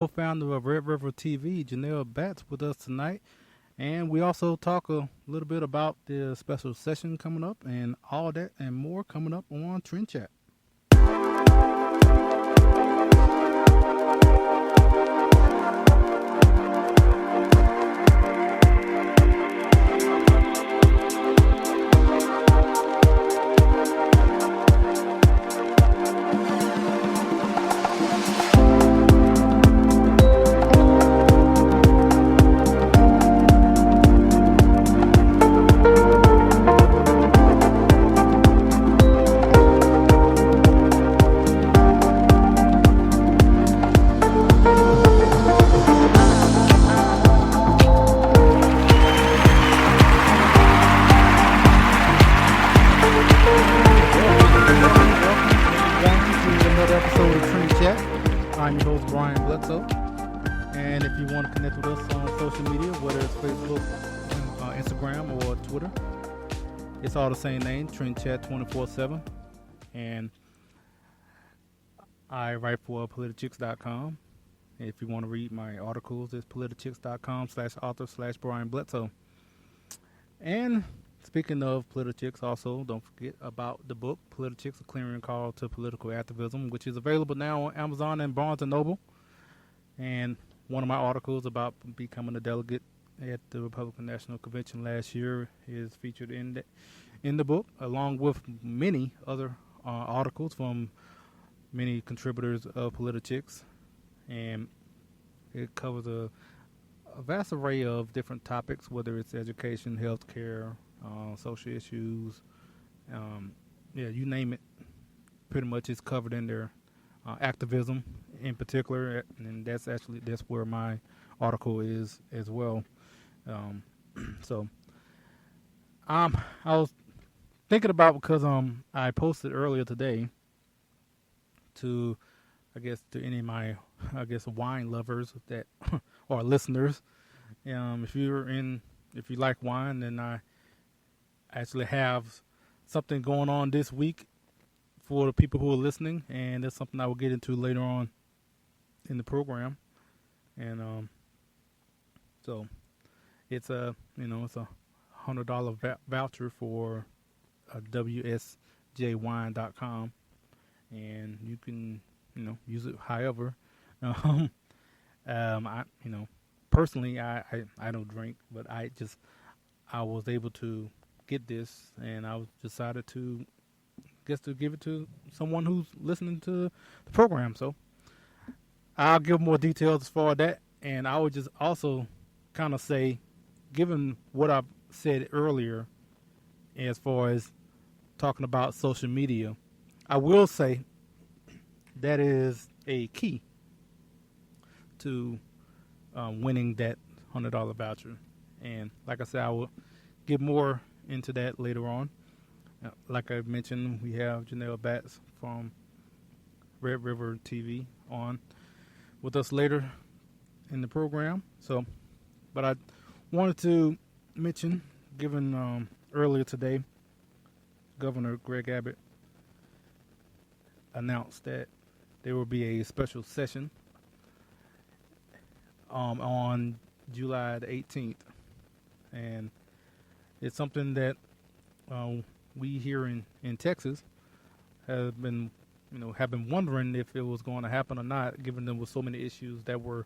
co-founder of Red River TV, Janelle Batts, with us tonight. And we also talk a little bit about the special session coming up and all that and more coming up on Trend Chat. Welcome to another episode of Trend Chat. I'm your host, Brian Bledsoe. And if you want to connect with us on social media, whether it's Facebook, Instagram, or Twitter, it's all the same name, Trend Chat 24/7. And I write for politichicks.com. If you want to read my articles, it's politichicks.com/author/Brian Bledsoe. And speaking of Politichicks, also don't forget about the book Politichicks: A Clearing Call to Political Activism, which is available now on Amazon and Barnes and Noble. And one of my articles about becoming a delegate at the Republican National Convention last year is featured in the book, along with many other articles from many contributors of Politichicks, and it covers a vast array of different topics, whether it's education, healthcare, social issues, you name it. Pretty much is covered in there. Activism, in particular, and that's where my article is as well. So, I was thinking about because I posted earlier today to, to any of my wine lovers that or listeners. If you like wine, then I actually have something going on this week for the people who are listening, and that's something I will get into later on in the program. And so it's it's a $100 voucher for WSJWine.com, and you can use it however. I personally I don't drink, but I was able to get this, and I was decided to give it to someone who's listening to the program. So I'll give more details as far as that, and I would just also kind of say, given what I said earlier, as far as talking about social media, I will say that is a key to winning that $100 voucher. And like I said, I will get more into that later on. Like I mentioned, we have Janelle Batts from Red River TV on with us later in the program. So, but I wanted to mention, given earlier today, Governor Greg Abbott announced that there will be a special session on July the 18th, and it's something that we here in Texas have been wondering if it was going to happen or not, given there were so many issues that were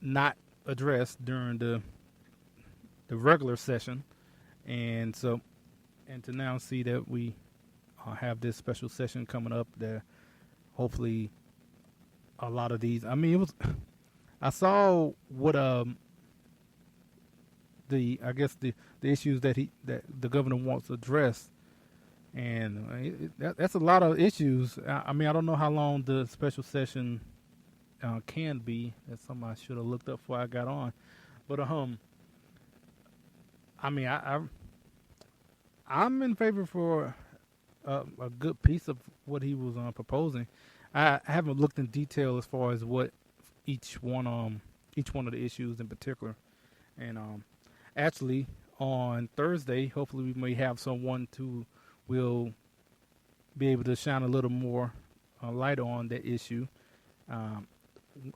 not addressed during the regular session, and to now see that we have this special session coming up, that hopefully a lot of these. I mean, it was. I saw what the issues that the governor wants to address, and that's a lot of issues. I mean, I don't know how long the special session can be. That's something I should have looked up before I got on, but I mean, I'm in favor for a good piece of what he was proposing. I haven't looked in detail as far as what each one of the issues in particular, and actually on Thursday, hopefully we may have someone who will be able to shine a little more light on that issue.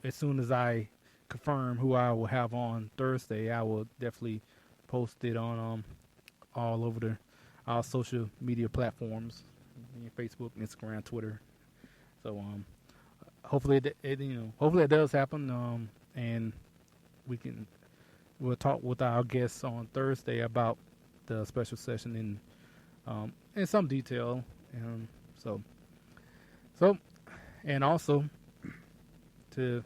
as soon as I confirm who I will have on Thursday, I will definitely post it on all over our social media platforms, Facebook, Instagram, Twitter. So hopefully hopefully it does happen. And we'll talk with our guests on Thursday about the special session in some detail. So so and also to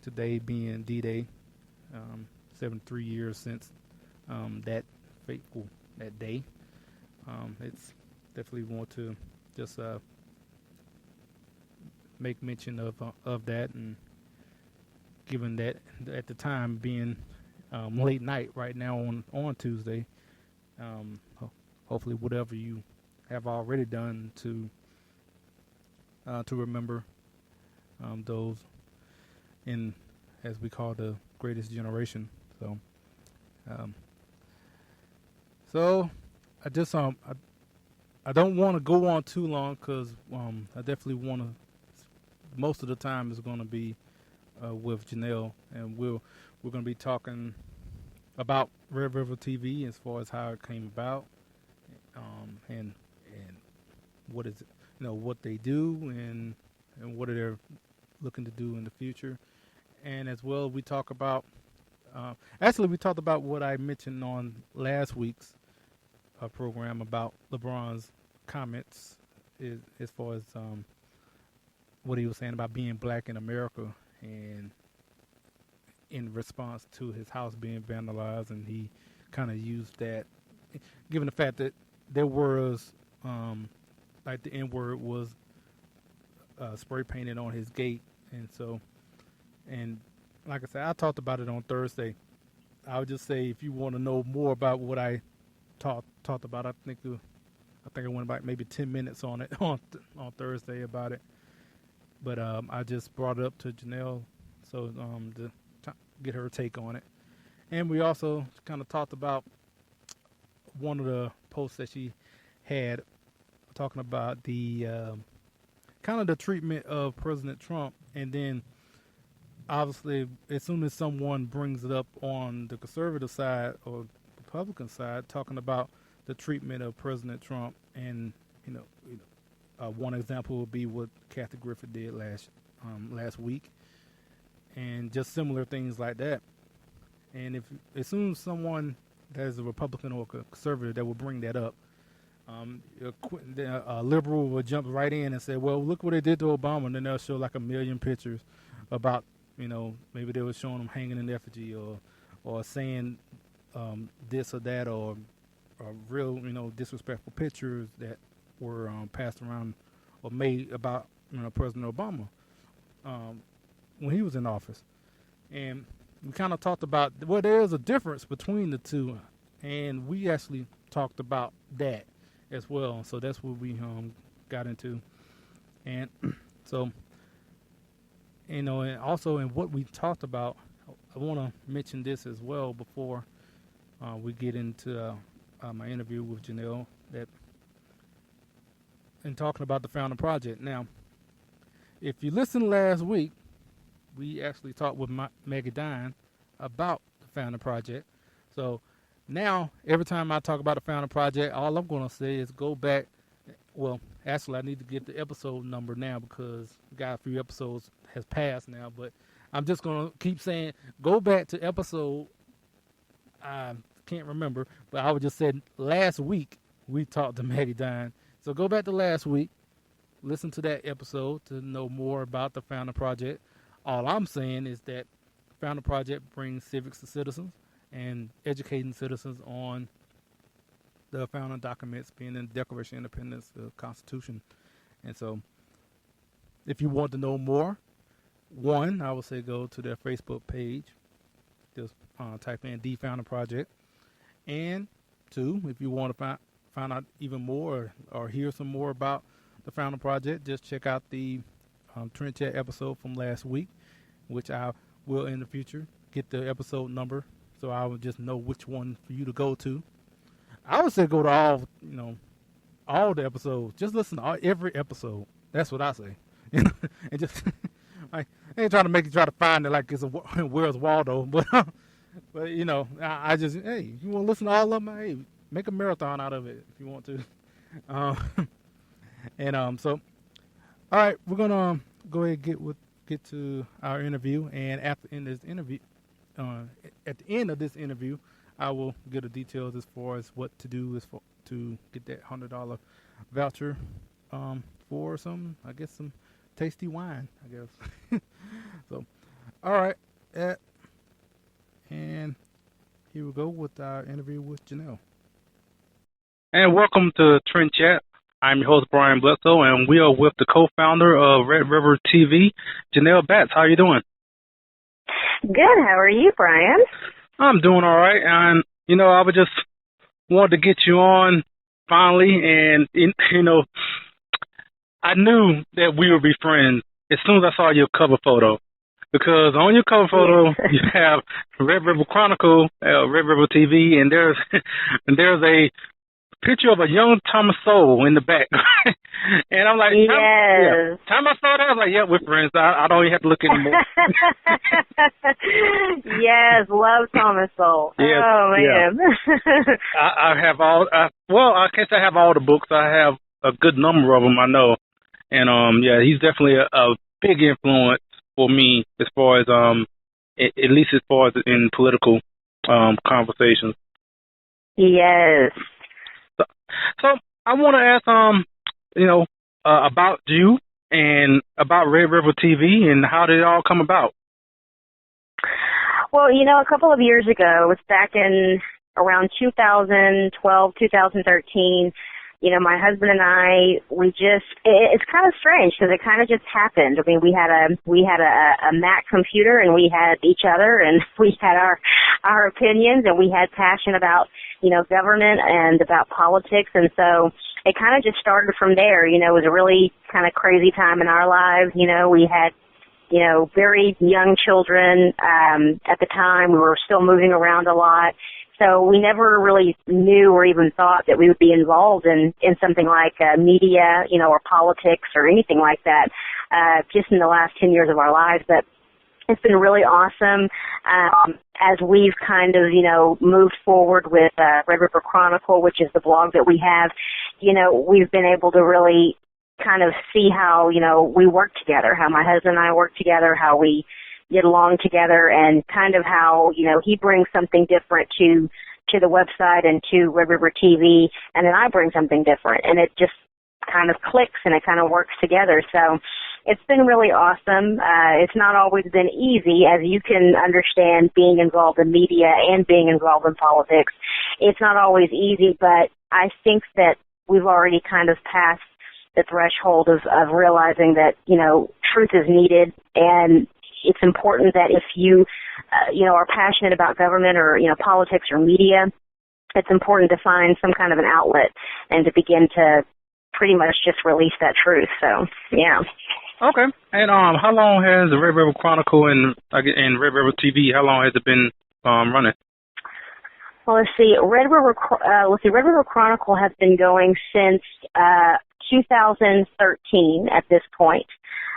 today being D-Day, 73 years since that fateful that day. It's definitely want to just make mention of that, and given that at the time being late night right now on Tuesday, hopefully whatever you have already done to remember those in, as we call, the greatest generation. So so I just I don't want to go on too long because I definitely want to. Most of the time is going to be with Janelle, and we're going to be talking about Red River TV as far as how it came about, and what is it, what they do, and what are they looking to do in the future, and as well we talk about. Actually, we talked about what I mentioned on last week's program about LeBron's comments, as far as what he was saying about being black in America, and in response to his house being vandalized, and he kind of used that, given the fact that there was like the N-word was spray painted on his gate, and like I said, I talked about it on Thursday. I would just say, if you want to know more about what I talked about, I think I went about maybe 10 minutes on it on Thursday about it. But I just brought it up to Janelle, so to get her take on it. And we also kind of talked about one of the posts that she had talking about the kind of the treatment of President Trump, and then obviously as soon as someone brings it up on the conservative side or Republican side, talking about the treatment of President Trump, and one example would be what Kathy Griffin did last week, and just similar things like that. And as soon as someone that is a Republican or a conservative that will bring that up, a liberal will jump right in and say, "Well, look what they did to Obama," and then they'll show like a million pictures about, maybe they were showing him hanging in effigy, or saying this or that, or real, disrespectful pictures that were passed around or made about President Obama when he was in office. And we kind of talked about, well, there is a difference between the two, and we actually talked about that as well. So that's what we got into. And so, and also in what we talked about, I want to mention this as well before we get into my interview with Janelle, and talking about the Founding Project. Now, if you listened last week, we actually talked with Maggie Dine about the Founding Project. So now, every time I talk about the Founding Project, all I'm going to say is go back. Well, actually, I need to get the episode number now because got a few episodes has passed now. But I'm just going to keep saying, go back to episode, I can't remember, but I would just say last week we talked to Maggie Dine. So go back to last week, listen to that episode to know more about the Founding Project. All I'm saying is that the Founding Project brings civics to citizens and educating citizens on the founding documents, being in the Declaration of Independence, the Constitution. And so if you want to know more, one, I would say go to their Facebook page. Just type in The Founding Project. And two, if you want to find out even more or hear some more about the Founding Project, just check out the Trend Chat episode from last week, which I will in the future get the episode number, so I will just know which one for you to go to. I would say go to all the episodes. Just listen to every episode. That's what I say. And just I ain't trying to make you try to find it like it's a Where's Waldo, but but you know, I just hey, you want to listen to all of them? Hey, make a marathon out of it if you want to. Um, and so all right, we're gonna go ahead and get to our interview, and after in this interview, at the end of this interview, I will get the details as far as what to do to get that $100 voucher for some tasty wine, I guess. So, all right, and here we go with our interview with Janelle. And welcome to Trend Chat. I'm your host, Brian Bledsoe, and we are with the co-founder of Red River TV, Janelle Batts. How are you doing? Good. How are you, Brian? I'm doing all right. And, you know, I would just wanted to get you on finally. And, you know, I knew that we would be friends as soon as I saw your cover photo. Because on your cover photo, you have Red River Chronicle, Red River TV, and there's a picture of a young Thomas Sowell in the back. And I'm like, yes. Thomas Sowell? I was like, yeah, we're friends. I don't even have to look anymore. Yes, love Thomas Sowell. Yes, oh, man. Yeah. I have I can't say I have all the books. I have a good number of them, I know. And, yeah, he's definitely a big influence for me as far as, at least as far as in political conversations. Yes. So I want to ask, you know, about you and about Red River TV and how did it all come about? Well, you know, a couple of years ago, it was back in around 2012, 2013, you know, my husband and I, it's kind of strange because it kind of just happened. I mean, we had a Mac computer and we had each other and we had our opinions and we had passion about, you know, government and about politics. And so it kind of just started from there. You know, it was a really kind of crazy time in our lives. You know, we had, you know, very young children at the time. We were still moving around a lot. So we never really knew or even thought that we would be involved in something like media, you know, or politics or anything like that, just in the last 10 years of our lives. But it's been really awesome as we've kind of, you know, moved forward with Red River Chronicle, which is the blog that we have. You know, we've been able to really kind of see how, you know, we work together, how my husband and I work together, how we get along together, and kind of how, you know, he brings something different to the website and to Red River TV, and then I bring something different, and it just kind of clicks and it kind of works together. So it's been really awesome. It's not always been easy, as you can understand, being involved in media and being involved in politics. It's not always easy, but I think that we've already kind of passed the threshold of realizing that, you know, truth is needed, and it's important that if you, you know, are passionate about government or, you know, politics or media, it's important to find some kind of an outlet and to begin to pretty much just release that truth. So, yeah. Okay. And how long has the Red River Chronicle and Red River TV, how long has it been running? Well, let's see. Red River Chronicle has been going since 2013 at this point.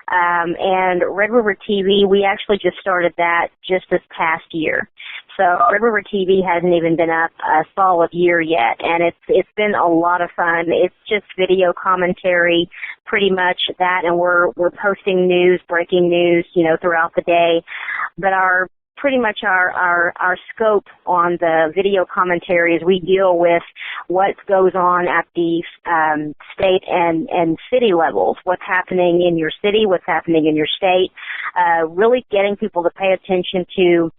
And Red River TV, we actually just started that just this past year. So Red River TV hasn't even been up a solid year yet, and it's been a lot of fun. It's just video commentary, pretty much that, and we're posting news, breaking news, you know, throughout the day. But our scope on the video commentary is we deal with what goes on at the state and city levels, what's happening in your city, what's happening in your state, really getting people to pay attention to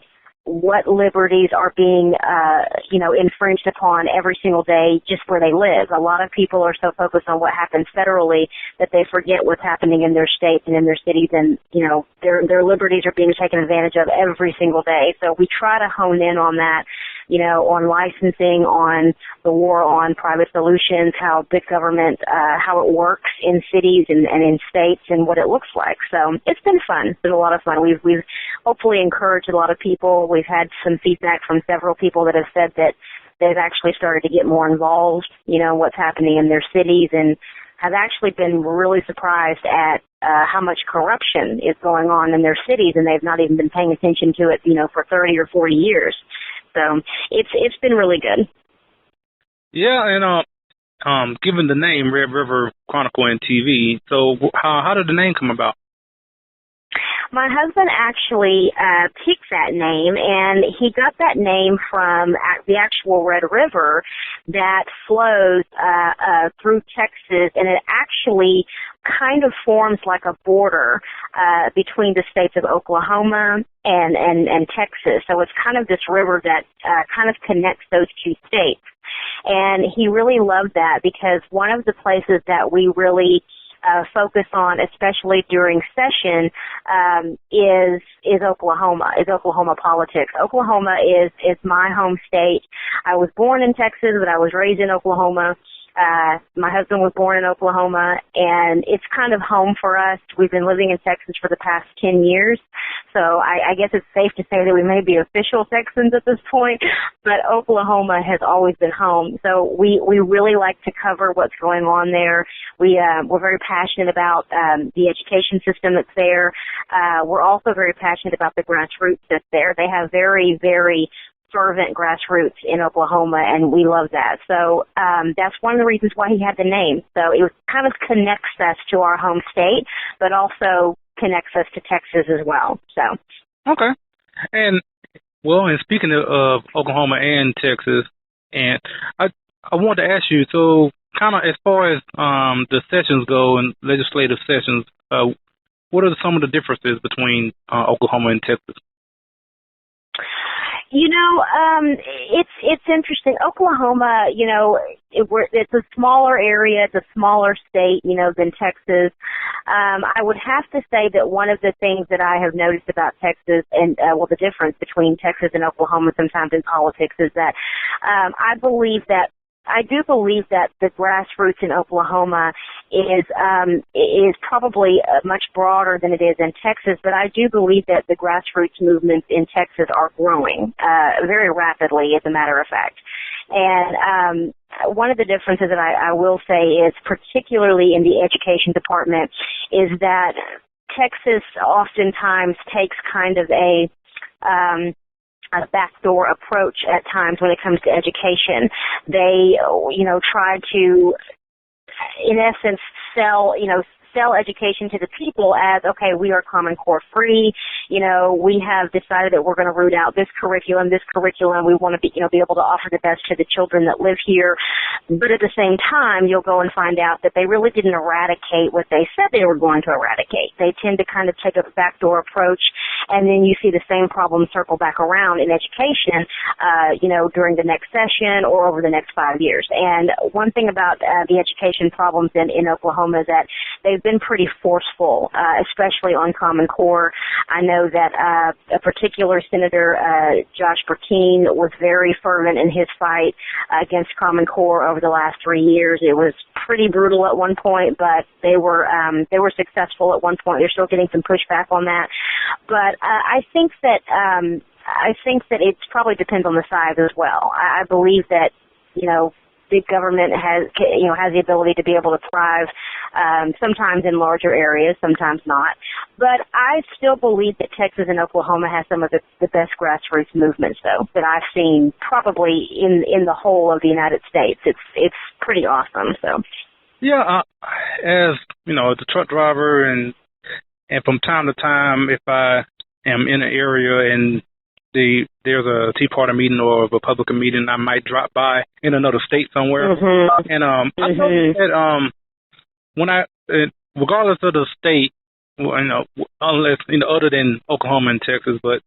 what liberties are being, you know, infringed upon every single day just where they live. A lot of people are so focused on what happens federally that they forget what's happening in their states and in their cities, and, you know, their liberties are being taken advantage of every single day. So we try to hone in on that, you know, on licensing, on the war on private solutions, how big government, how it works in cities and in states, and what it looks like. So it's been fun. It's been a lot of fun. We've hopefully encouraged a lot of people. We've had some feedback from several people that have said that they've actually started to get more involved, you know, what's happening in their cities, and have actually been really surprised at how much corruption is going on in their cities, and they've not even been paying attention to it, for 30 or 40 years. So it's been really good. Yeah, and given the name Red River Chronicle and TV, so how did the name come about? My husband actually picked that name, and he got that name from the actual Red River that flows through Texas, and it actually kind of forms like a border between the states of Oklahoma and Texas. So it's kind of this river that kind of connects those two states. And he really loved that because one of the places that we really focus on, especially during session, is Oklahoma politics. Oklahoma is my home state. I was born in Texas, but I was raised in Oklahoma. My husband was born in Oklahoma, and it's kind of home for us. We've been living in Texas for the past 10 years, so I guess it's safe to say that we may be official Texans at this point, but Oklahoma has always been home. So we really like to cover what's going on there. We're very passionate about the education system that's there. We're also very passionate about the grassroots that's there. They have very, very fervent grassroots in Oklahoma, and we love that. So that's one of the reasons why he had the name. So it kind of connects us to our home state, but also connects us to Texas as well. So okay, and speaking of Oklahoma and Texas, and I wanted to ask you, so kind of as far as the sessions go and legislative sessions, what are some of the differences between Oklahoma and Texas? It's interesting. Oklahoma, it's a smaller area, it's a smaller state, than Texas. I would have to say that one of the things that I have noticed about Texas and, the difference between Texas and Oklahoma sometimes in politics is that, I do believe that the grassroots in Oklahoma is probably much broader than it is in Texas, but I do believe that the grassroots movements in Texas are growing very rapidly, as a matter of fact. And one of the differences that I will say is, particularly in the education department, is that Texas oftentimes takes kind of a backdoor approach at times when it comes to education. They, try to, in essence, sell education to the people as, okay, we are Common Core free. We have decided that we're going to root out this curriculum. We want to be able to offer the best to the children that live here. But at the same time, you'll go and find out that they really didn't eradicate what they said they were going to eradicate. They tend to kind of take a backdoor approach, and then you see the same problem circle back around in education, during the next session or over the next 5 years. And one thing about the education problems in Oklahoma is that they've been pretty forceful, especially on Common Core. I know that a particular senator, Josh Burkeen, was very fervent in his fight against Common Core over the last 3 years. It was pretty brutal at one point, but they were successful at one point. They're still getting some pushback on that, but I think that it probably depends on the size as well. I believe that big government has the ability to be able to thrive, sometimes in larger areas, sometimes not. But I still believe that Texas and Oklahoma has some of the best grassroots movements, though, that I've seen probably in the whole of the United States. It's pretty awesome. So. Yeah, as as a truck driver, and from time to time, if I am in an area and there's a Tea Party meeting or a Republican meeting, I might drop by in another state somewhere. Mm-hmm. And I know that when regardless of the state, unless other than Oklahoma and Texas, but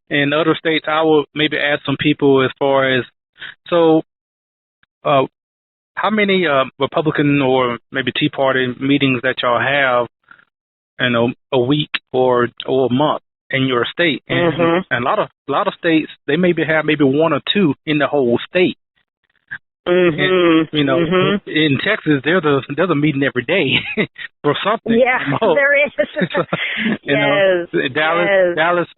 in other states, I will maybe ask some people as far as how many Republican or maybe Tea Party meetings that y'all have, a week or a month in your state, and a lot of states, they maybe have one or two in the whole state. And, in Texas, there's a meeting every day for something. Yeah, there is. Dallas,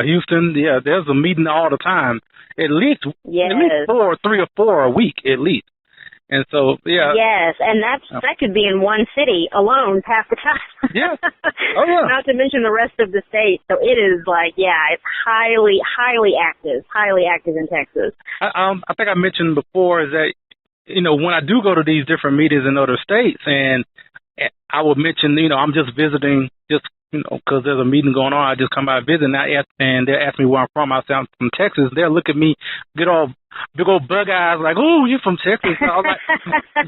Houston. Yeah, there's a meeting all the time. At least 3 or 4 a week, at least. And so, yeah. Yes, and that could be in one city alone half the time. Yeah. Oh, yeah. Not to mention the rest of the state. So it is like, yeah, it's highly active in Texas. I think I mentioned before is that, you know, when I do go to these different meetings in other states, and I would mention, you know, I'm just visiting, just, you know, because there's a meeting going on, I just come by and visit, and they'll ask me where I'm from. I say I'm from Texas. They'll look at me, get all big old bug eyes, like, "Oh, you're from Texas?" I was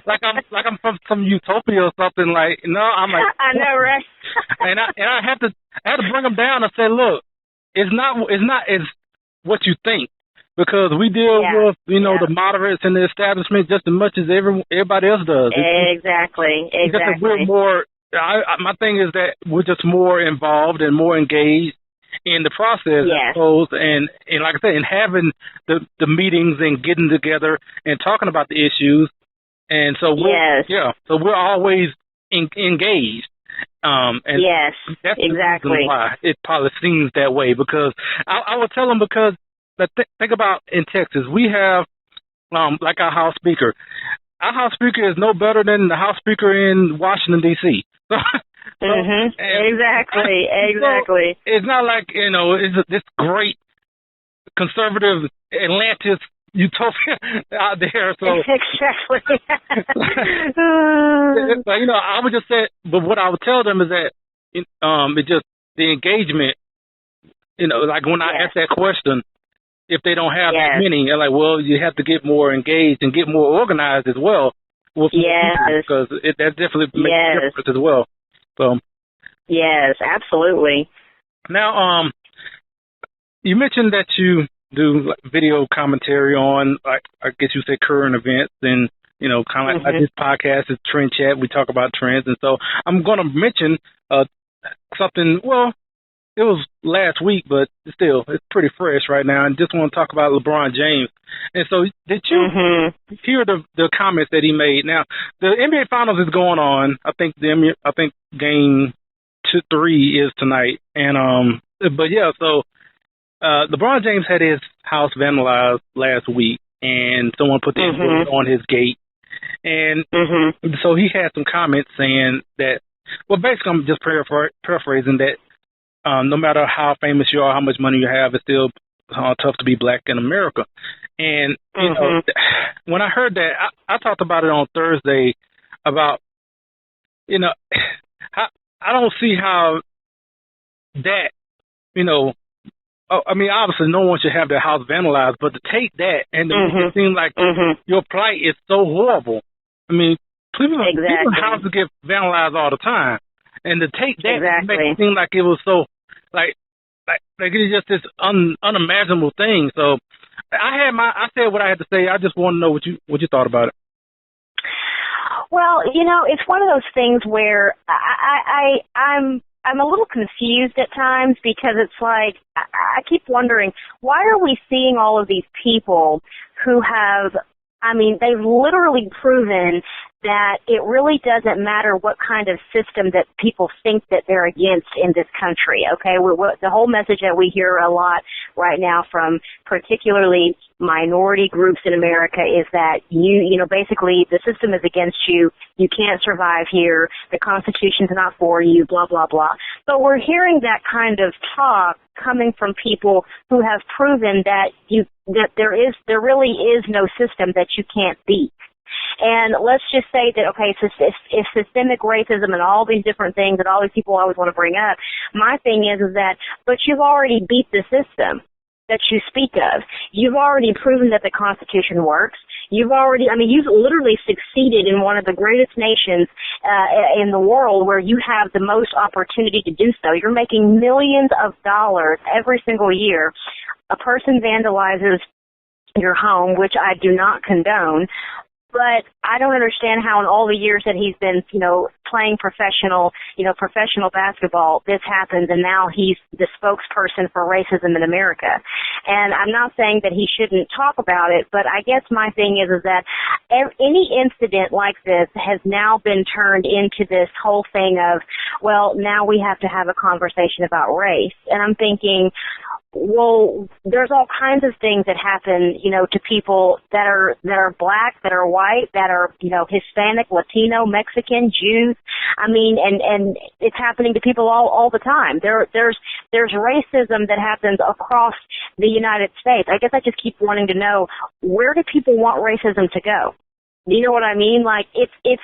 like, like I'm from some utopia or something. Like, no, I'm like, I know, right? and I had to bring them down and say, look, it's not as what you think, because we deal with, you know, the moderates and the establishment just as much as everybody else does. Exactly. Just that we're more. My thing is that we're just more involved and more engaged in the process, I suppose, and like I said, in having the meetings and getting together and talking about the issues, and so we're always engaged. And that's exactly why it probably seems that way, because I would tell them, because think about in Texas, we have like our House Speaker. Our House Speaker is no better than the House Speaker in Washington, D.C. Exactly. So it's not like, you know, it's this great conservative Atlantis utopia out there. So exactly. You know, I would just say, but what I would tell them is that it just the engagement. You know, like when I ask that question, if they don't have that many, they're like, well, you have to get more engaged and get more organized as well. Because that definitely makes a difference as well. So. Yes, absolutely. Now, you mentioned that you do video commentary on, like, I guess you say, current events, and, you know, kind of like this podcast is Trend Chat. We talk about trends, and so I'm going to mention something. Well, it was last week, but still, it's pretty fresh right now, and just want to talk about LeBron James. And so, did you hear the comments that he made? Now, the NBA Finals is going on. I think game 3 is tonight, and but yeah, so LeBron James had his house vandalized last week, and someone put the on his gate, and so he had some comments saying that. Well, basically, I'm just paraphrasing that. No matter how famous you are, how much money you have, it's still tough to be black in America. And, you know, when I heard that, I talked about it on Thursday about, you know, I don't see how that, you know, I mean, obviously no one should have their house vandalized, but to take that and to make it seem like your plight is so horrible. I mean, people's houses get vandalized all the time. And to take that and make it seem like it was so, like it's just this unimaginable thing. So I said what I had to say. I just want to know what you thought about it. Well, you know, it's one of those things where I'm a little confused at times, because it's like I keep wondering, why are we seeing all of these people who have, I mean, they've literally proven that it really doesn't matter what kind of system that people think that they're against in this country, okay? The whole message that we hear a lot right now from particularly minority groups in America is that you know, basically the system is against you, you can't survive here, the Constitution's not for you, blah, blah, blah. But we're hearing that kind of talk coming from people who have proven that there really is no system that you can't beat. And let's just say that, okay, so if systemic racism and all these different things that all these people always want to bring up, my thing is that, but you've already beat the system that you speak of. You've already proven that the Constitution works. You've literally succeeded in one of the greatest nations in the world, where you have the most opportunity to do so. You're making millions of dollars every single year. A person vandalizes your home, which I do not condone. But I don't understand how in all the years that he's been, you know, playing professional basketball, this happens, and now he's the spokesperson for racism in America. And I'm not saying that he shouldn't talk about it, but I guess my thing is that any incident like this has now been turned into this whole thing of, well, now we have to have a conversation about race. And I'm thinking, well, there's all kinds of things that happen, you know, to people that are black, that are white, that are, you know, Hispanic, Latino, Mexican, Jews. I mean, and it's happening to people all the time. There's racism that happens across the United States. I guess I just keep wanting to know, where do people want racism to go? You know what I mean? Like, it's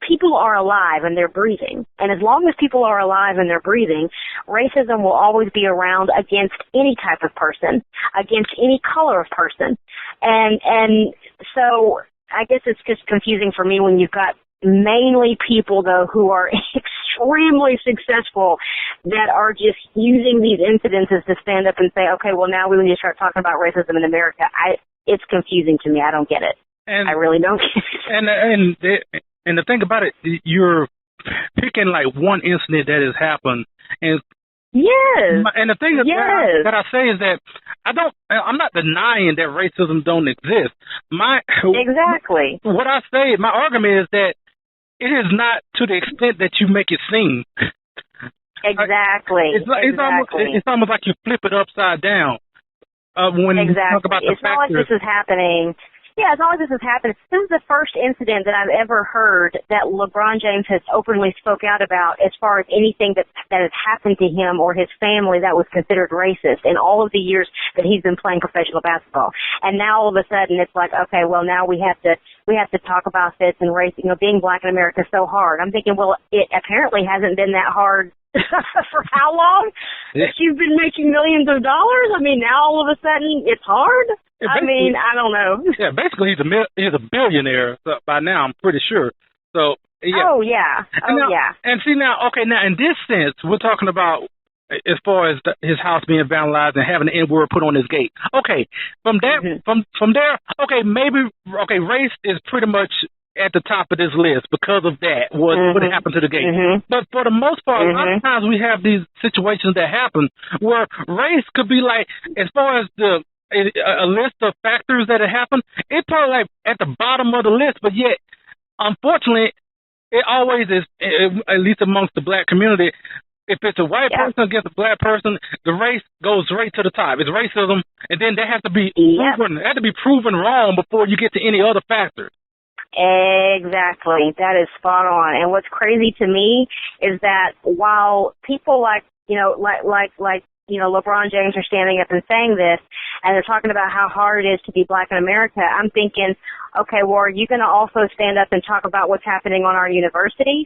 people are alive and they're breathing. And as long as people are alive and they're breathing, racism will always be around against any type of person, against any color of person. And so I guess it's just confusing for me when you've got mainly people, though, who are extremely successful that are just using these incidences to stand up and say, okay, well, now we need to start talking about racism in America. It's confusing to me. I don't get it. I really don't get it. And the thing about it, you're picking like one incident that has happened, and yes, and the thing that I say is that I'm not denying that racism don't exist. Exactly. What I say, my argument is that it is not to the extent that you make it seem. Exactly. It's almost like you flip it upside down when you talk about the factors. It's not like this is happening. Yeah, as long as this has happened. This is the first incident that I've ever heard that LeBron James has openly spoke out about as far as anything that has happened to him or his family that was considered racist in all of the years that he's been playing professional basketball. And now all of a sudden it's like, okay, well now we have to talk about this and race, you know, being black in America is so hard. I'm thinking, well, it apparently hasn't been that hard for how long? That you've been making millions of dollars? I mean, now all of a sudden it's hard? I mean, I don't know. Yeah, basically he's a billionaire by now, I'm pretty sure. So, yeah. Oh, yeah. And see now, okay, now in this sense, we're talking about as far as his house being vandalized and having the N-word put on his gate. Okay, from that, from there, okay, maybe, okay, race is pretty much at the top of this list because of that, what happened to the gate. But for the most part, a lot of times we have these situations that happen where race could be like, as far as a list of factors that have happened, it's probably like at the bottom of the list, but yet, unfortunately, it always is, at least amongst the black community, if it's a white person against a black person, the race goes right to the top. It's racism, and then that has to be proven wrong before you get to any other factors. Exactly. That is spot on. And what's crazy to me is that while people like LeBron James are standing up and saying this, and they're talking about how hard it is to be black in America, I'm thinking, okay, well, are you going to also stand up and talk about what's happening on our universities,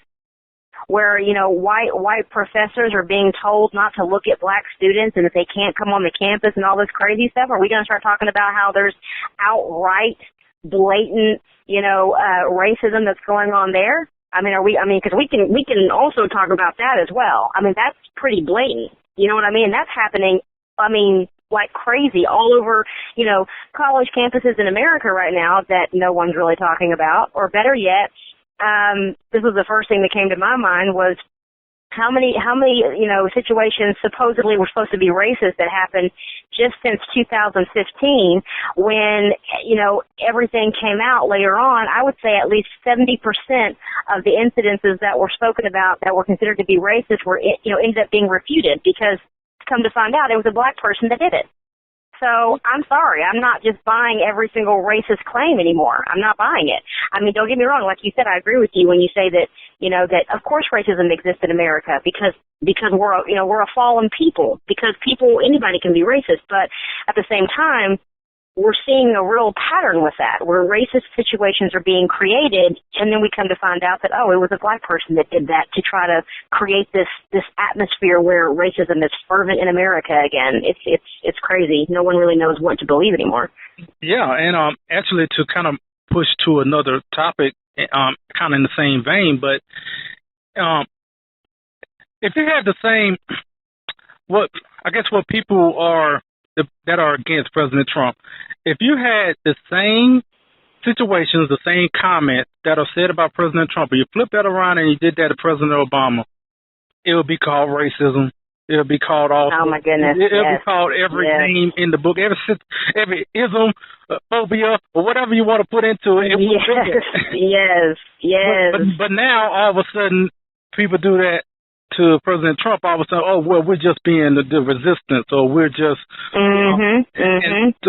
where, you know, white professors are being told not to look at black students and that they can't come on the campus and all this crazy stuff? Are we going to start talking about how there's outright, blatant, you know, racism that's going on there? Because we can also talk about that as well. I mean, that's pretty blatant. You know what I mean? That's happening, like crazy all over, you know, college campuses in America right now that no one's really talking about. Or better yet, this was the first thing that came to my mind was how many, you know, situations supposedly were supposed to be racist that happened just since 2015 when, you know, everything came out later on. I would say at least 70% of the incidences that were spoken about that were considered to be racist were, you know, ended up being refuted because, come to find out, it was a black person that did it. So I'm sorry, I'm not just buying every single racist claim anymore. I'm not buying it. I mean, don't get me wrong. Like you said, I agree with you when you say that, you know, that of course racism exists in America because we're a fallen people, because anybody can be racist. But at the same time, we're seeing a real pattern with that, where racist situations are being created, and then we come to find out that, oh, it was a black person that did that to try to create this atmosphere where racism is fervent in America again. It's crazy. No one really knows what to believe anymore. Yeah, and actually to kind of push to another topic, kind of in the same vein, but if you had the same, what people are that are against President Trump, if you had the same situations, the same comments that are said about President Trump, and you flip that around and you did that to President Obama, it would be called racism. It would be called all. Oh my goodness! It would be called every name in the book, every ism, phobia, or whatever you want to put into it. Yes. But now all of a sudden people do that to President Trump, all of a sudden, oh, well, we're just being the resistance, or we're just, and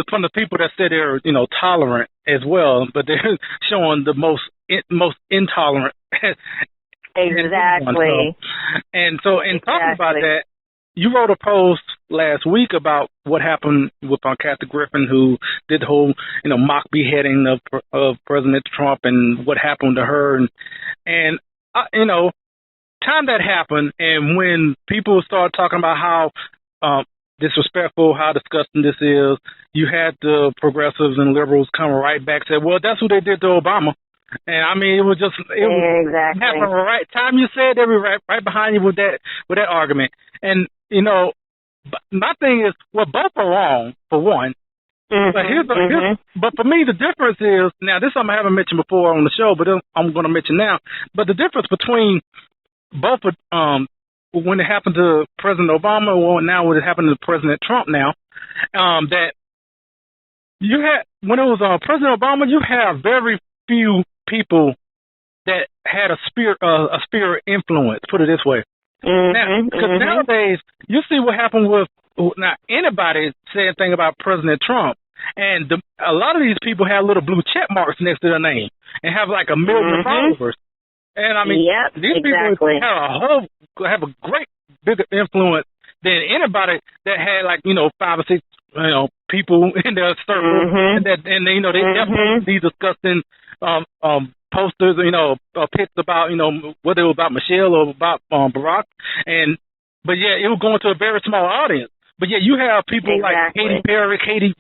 from the people that say they're, tolerant as well, but they're showing the most intolerant. Exactly. And so, in talking about that, you wrote a post last week about what happened with Kathy Griffin, who did the whole, mock beheading of President Trump, and what happened to her, and time that happened, and when people start talking about how disrespectful, how disgusting this is, you had the progressives and liberals come right back and say, well, that's what they did to Obama. And I mean, it was happened right time you said, they were right behind you with that argument. And my thing is, well, both are wrong for one. But for me, the difference is, now this something I haven't mentioned before on the show, but I'm going to mention now. But the difference between both, when it happened to President Obama, or now when it happened to President Trump, now that you had, when it was President Obama, you have very few people that had a sphere influence, put it this way. Because nowadays, you see what happened with, now anybody say anything about President Trump, and a lot of these people have little blue check marks next to their name and have like 1 million followers. And I mean, these people have a great bigger influence than anybody that had like 5 or 6 people in their circle, and they definitely be discussing posters, pics about whether it was about Michelle or about Barack, but yeah, it was going to a very small audience. But yeah, you have people like Katy Perry, Kathy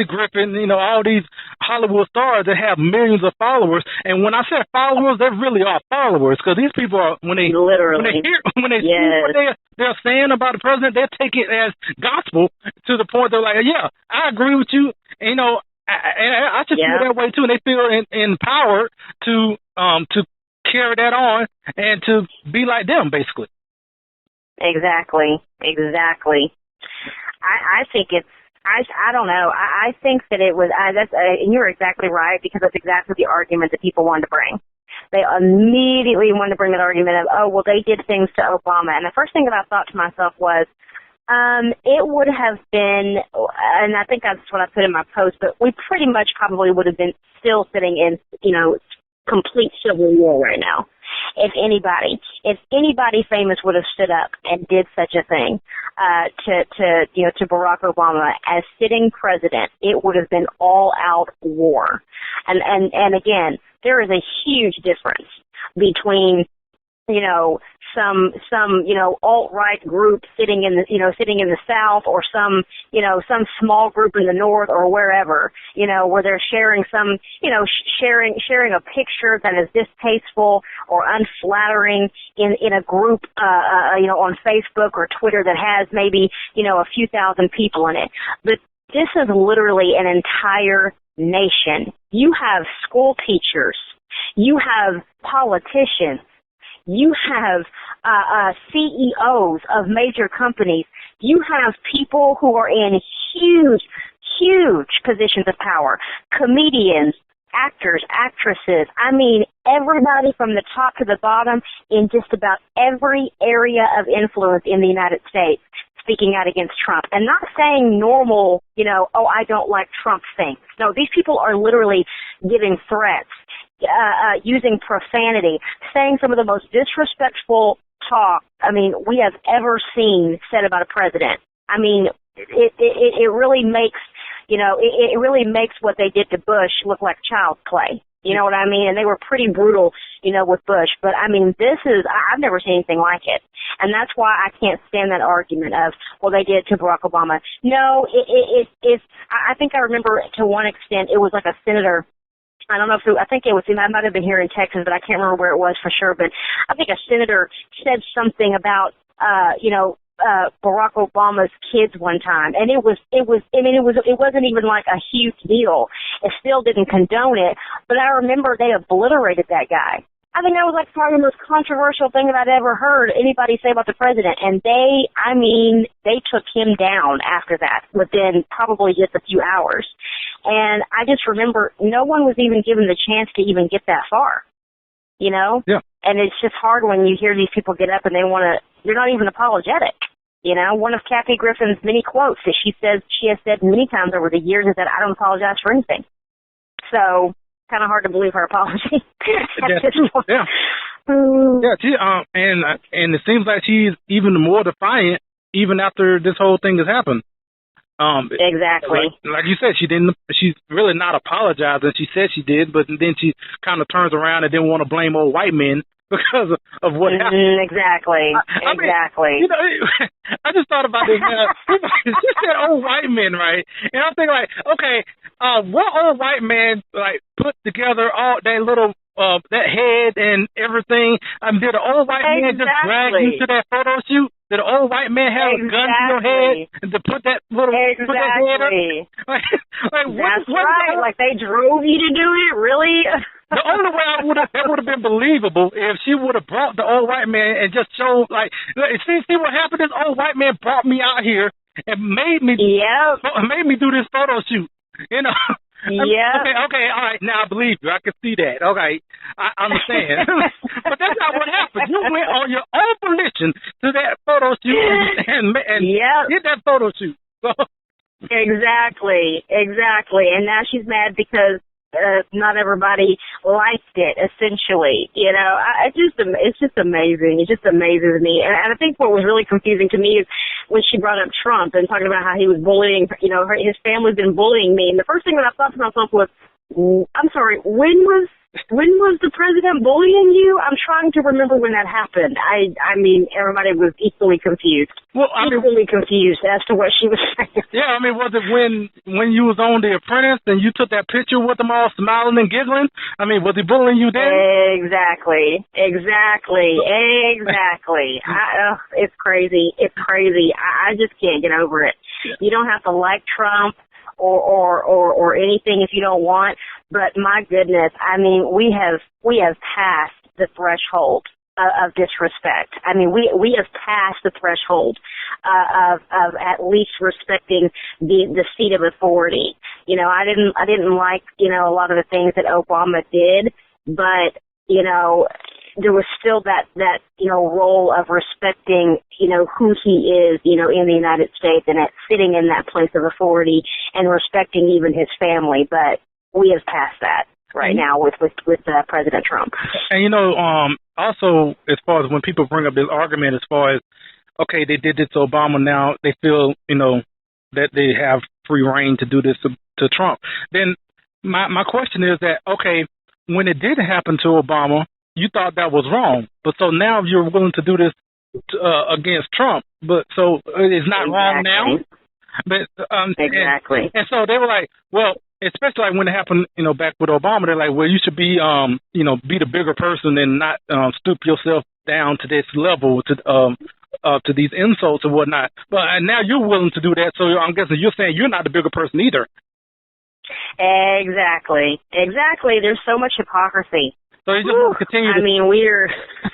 Griffin, all these Hollywood stars that have millions of followers. And when I say followers, they really are followers, because these people are, when they see what they're saying about the president, they take it as gospel to the point they're like, yeah, I agree with you. And, I just feel that way too, and they feel empowered to carry that on and to be like them, basically. Exactly. I think it's, I don't know. I think that it was, and you're exactly right, because that's exactly the argument that people wanted to bring. They immediately wanted to bring that argument of, oh, well, they did things to Obama. And the first thing that I thought to myself was, it would have been, and I think that's what I put in my post, but we pretty much probably would have been still sitting in, complete civil war right now. If anybody famous would have stood up and did such a thing, to Barack Obama as sitting president, it would have been all out war. And again, there is a huge difference between, some alt-right group sitting in the South, or some small group in the North, or wherever, where they're sharing sharing a picture that is distasteful or unflattering in a group, on Facebook or Twitter that has maybe, a few thousand people in it. But this is literally an entire nation. You have school teachers. You have politicians. You have CEOs of major companies. You have people who are in huge positions of power. Comedians, actors, actresses. I mean, everybody from the top to the bottom in just about every area of influence in the United States speaking out against Trump. And not saying normal, oh, I don't like Trump things. No, these people are literally giving threats. Using profanity, saying some of the most disrespectful talk, we have ever seen said about a president. It really makes, it really makes what they did to Bush look like child's play. You know what I mean? And they were pretty brutal, with Bush. But, I've never seen anything like it. And that's why I can't stand that argument of, well, they did to Barack Obama. No, I think I remember to one extent it was like a senator. I don't know if I think it might have been here in Texas, but I can't remember where it was for sure. But I think a senator said something about, Barack Obama's kids one time, and it wasn't even like a huge deal. It still didn't condone it, but I remember they obliterated that guy. I think that was like probably the most controversial thing that I'd ever heard anybody say about the president. And they took him down after that within probably just a few hours. And I just remember no one was even given the chance to even get that far. you know? Yeah. And it's just hard when you hear these people get up and they're not even apologetic. You know, one of Kathy Griffin's many quotes that she has said many times over the years is that I don't apologize for anything. So, kind of hard to believe her apology at this point. Yeah. Yeah, and it seems like she's even more defiant even after this whole thing has happened. Exactly. Like you said, she's really not apologizing. She said she did, but then she kind of turns around and didn't want to blame old white men because of what happened. Exactly. Exactly. You know, I just thought about this. She said old white men, right? And I'm thinking like, okay, what old white man like put together all that little that head and everything? Did an old white man just drag you to that photo shoot? Did an old white man have a gun to your head and to put that little put that head up? Like that's right. Like they drove you to do it, really? The only way that would have been believable if she would have brought the old white man and just showed like, see what happened. This old white man brought me out here and made me do this photo shoot. You know. Yeah. Okay, all right. Now I believe you. I can see that. Okay, I understand. But that's not what happened. You went on your own volition to that photo shoot and did that photo shoot. So. Exactly. And now she's mad because not everybody liked it. Essentially, you know, it's just amazing. It just amazes me. And I think what was really confusing to me is when she brought up Trump and talking about how he was bullying. You know, his family's been bullying me. And the first thing that I thought to myself was, I'm sorry, when was the president bullying you? I'm trying to remember when that happened. I mean, everybody was equally confused. Well, equally confused as to what she was saying. Yeah, I mean, was it when you was on The Apprentice and you took that picture with them all smiling and giggling? I mean, was he bullying you then? Exactly. It's crazy. It's crazy. I just can't get over it. You don't have to like Trump or anything if you don't want. But my goodness, I mean, we have passed the threshold of disrespect. I mean, we have passed the threshold of at least respecting the seat of authority. You know, I didn't like, you know, a lot of the things that Obama did, but, you know, there was still that, you know, role of respecting, you know, who he is, you know, in the United States and sitting in that place of authority and respecting even his family. But we have passed that right now with President Trump. And, you know, also, as far as when people bring up this argument as far as, okay, they did this to Obama, now they feel, you know, that they have free reign to do this to Trump. Then my question is that, okay, when it did happen to Obama, you thought that was wrong. But so now you're willing to do this against Trump. But so it's not wrong now? But exactly. And so they were like, well, especially like when it happened, you know, back with Obama, they're like, well, you should be, you know, be the bigger person and not stoop yourself down to this level to these insults and whatnot. But now you're willing to do that, so I'm guessing you're saying you're not the bigger person either. Exactly. There's so much hypocrisy. So they just want to continue. We're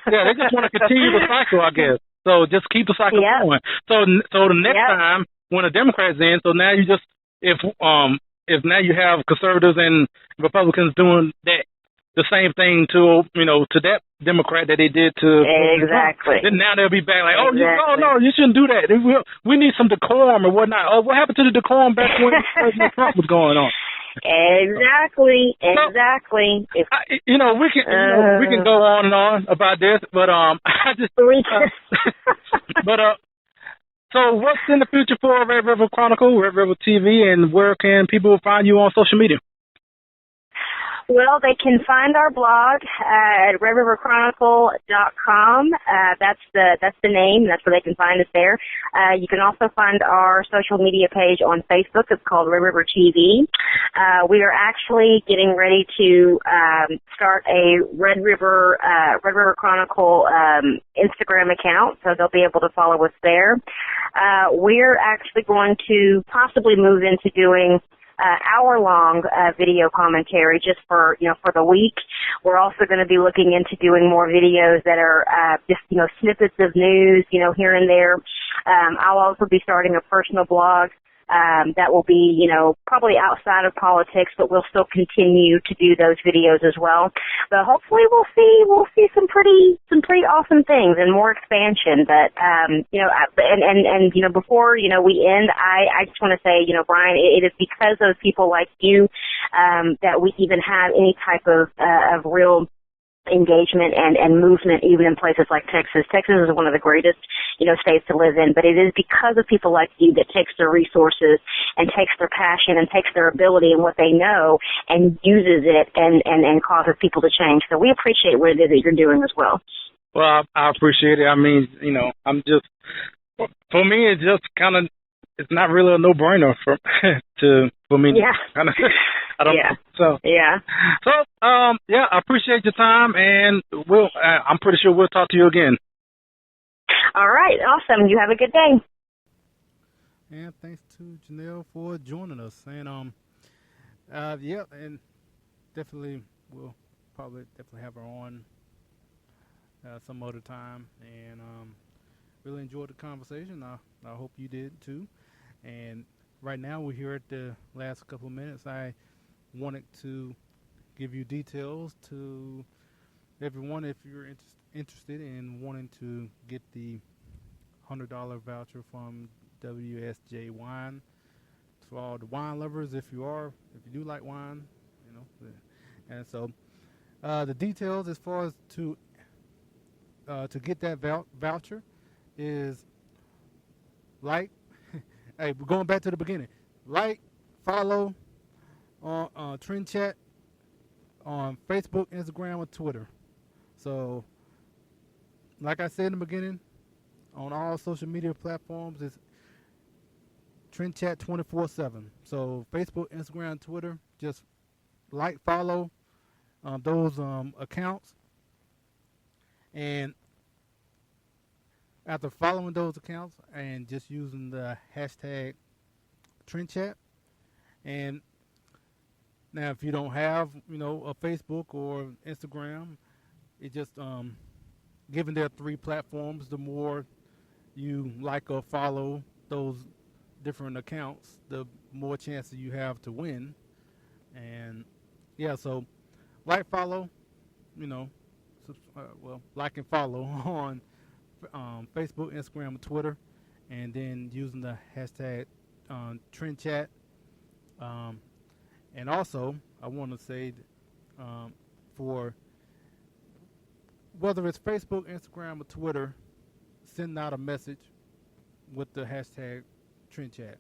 they just want to continue the cycle, I guess. So just keep the cycle going. So the next time when a Democrat's in, so now you just if now you have conservatives and Republicans doing the same thing to that Democrat that they did to exactly. Then now they'll be back like, no, you shouldn't do that. We need some decorum or whatnot. Oh, what happened to the decorum back when President Trump was going on? Exactly. We can go on and on about this, but I just so what's in the future for Red River Chronicle, Red River TV, and where can people find you on social media? Well, they can find our blog at redriverchronicle.com. That's the name. That's where they can find us there. You can also find our social media page on Facebook. It's called Red River TV. We are actually getting ready to start a Red River Chronicle Instagram account, so they'll be able to follow us there. We're actually going to possibly move into doing hour-long video commentary just for the week. We're also going to be looking into doing more videos that are just snippets of news, here and there. I'll also be starting a personal blog that will be, probably outside of politics, but we'll still continue to do those videos as well. But hopefully we'll see some pretty awesome things and more expansion. But, before, we end, I just want to say, Brian, it is because of people like you, that we even have any type of real engagement and movement even in places like Texas. Texas is one of the greatest, states to live in, but it is because of people like you that takes their resources and takes their passion and takes their ability and what they know and uses it and causes people to change. So we appreciate what it is that you're doing as well. Well, I appreciate it. I mean, I'm just, for me, it's just kind of, it's not really a no-brainer for me. Yeah. Kinda, I don't know. So, yeah. So, I appreciate your time, and I'm pretty sure we'll talk to you again. All right. Awesome. You have a good day. And thanks to Janelle for joining us. And, and definitely, we'll probably have her on some other time. And really enjoyed the conversation. I hope you did too. And right now we're here at the last couple of minutes. I wanted to give you details to everyone if you're interested in wanting to get the $100 voucher from WSJ Wine for all the wine lovers. If you do like wine, and so the details as far as to get that voucher is hey, we're going back to the beginning. Follow on Trend Chat on Facebook, Instagram, or Twitter. So, like I said in the beginning, on all social media platforms, it's Trend Chat 24/7. So, Facebook, Instagram, Twitter, just follow those accounts. And after following those accounts and just using the hashtag Trend Chat, and now if you don't have a Facebook or Instagram, it just given there are 3 platforms, the more you like or follow those different accounts, the more chances you have to win. And so follow, like and follow on Facebook, Instagram, and Twitter, and then using the hashtag Trend Chat. And also, I want to say for whether it's Facebook, Instagram, or Twitter, send out a message with the hashtag Trend Chat.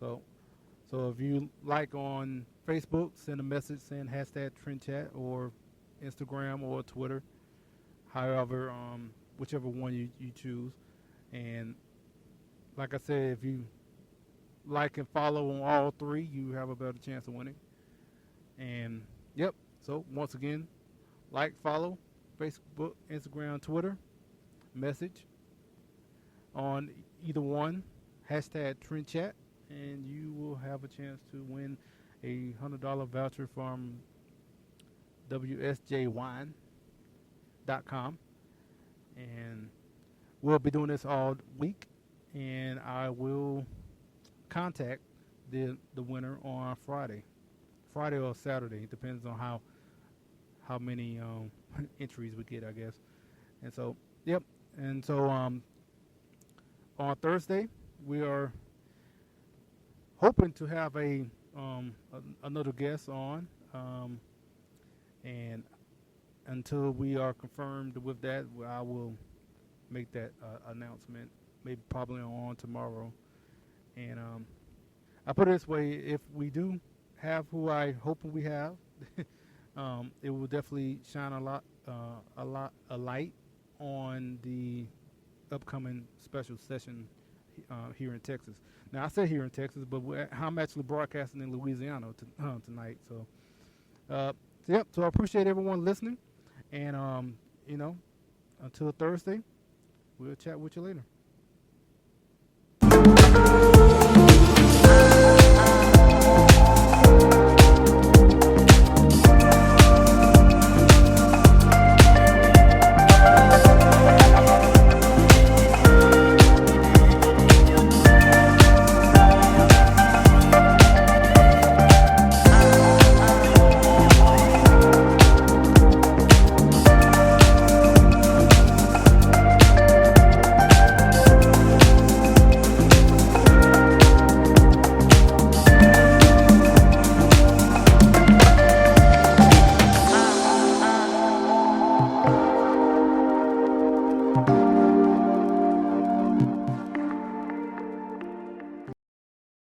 So if you like on Facebook, send a message saying hashtag Trend Chat, or Instagram or Twitter, however, whichever one you choose. And like I said, if you like and follow on all 3, you have a better chance of winning. And so once again, follow Facebook, Instagram, Twitter, message on either one, hashtag Trend Chat, and you will have a chance to win a $100 voucher from WSJWine.com. And we'll be doing this all week, and I will contact the winner on Friday or Saturday. It depends on how many entries we get, I guess. And so, and so on Thursday we are hoping to have another guest on, and until we are confirmed with that, I will make that announcement, maybe probably on tomorrow. And I put it this way: if we do have who I hope we have, it will definitely shine a light on the upcoming special session here in Texas. Now I say here in Texas, but I'm actually broadcasting in Louisiana tonight. So, so I appreciate everyone listening, and until Thursday, we'll chat with you later.